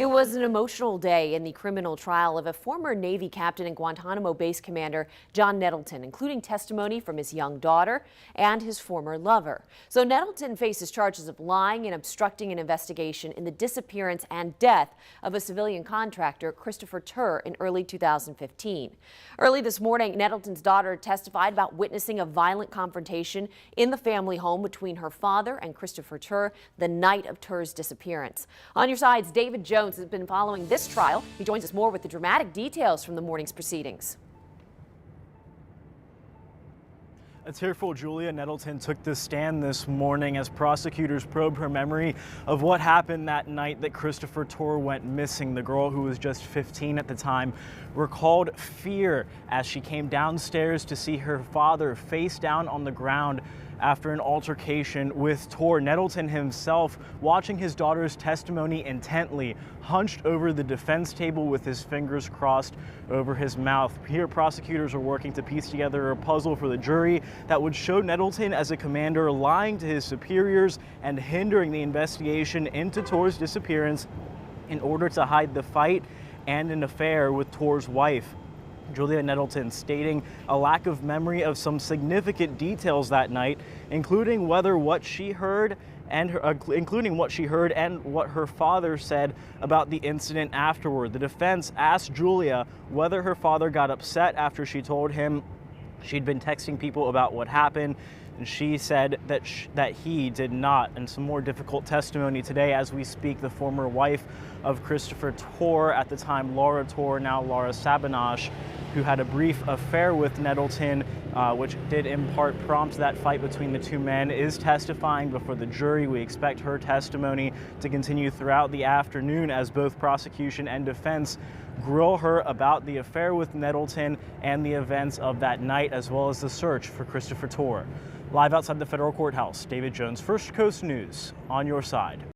It was an emotional day in the criminal trial of a former Navy captain and Guantanamo Base commander, John Nettleton, including testimony from his young daughter and his former lover. So Nettleton faces charges of lying and obstructing an investigation in the disappearance and death of a civilian contractor, Chris Tur, in early 2015. Early this morning, Nettleton's daughter testified about witnessing a violent confrontation in the family home between her father and Christopher Tur the night of Tur's disappearance. On your sides, David Jones has been following this trial. He joins us more with the dramatic details from the morning's proceedings. A tearful Julia Nettleton took the stand this morning as prosecutors probe her memory of what happened that night that Christopher Tur went missing. The girl, who was just 15 at the time, recalled fear as she came downstairs to see her father face down on the ground after an altercation with Tur. Nettleton himself, watching his daughter's testimony intently, hunched over the defense table with his fingers crossed over his mouth. Here, prosecutors are working to piece together a puzzle for the jury that would show Nettleton as a commander lying to his superiors and hindering the investigation into Tur's disappearance in order to hide the fight and an affair with Tur's wife. Julia Nettleton stating a lack of memory of some significant details that night, including what she heard and what her father said about the incident afterward. The defense asked Julia whether her father got upset after she told him she'd been texting people about what happened, and she said that he did not. And some more difficult testimony today as we speak. The former wife of Christopher Tur, at the time Laura Tur, now Laura Sabanash, who had a brief affair with Nettleton, which did in part prompt that fight between the two men, is testifying before the jury. We expect her testimony to continue throughout the afternoon as both prosecution and defense grill her about the affair with Nettleton and the events of that night, as well as the search for Christopher Tur. Live outside the federal courthouse, David Jones, First Coast News, on your side.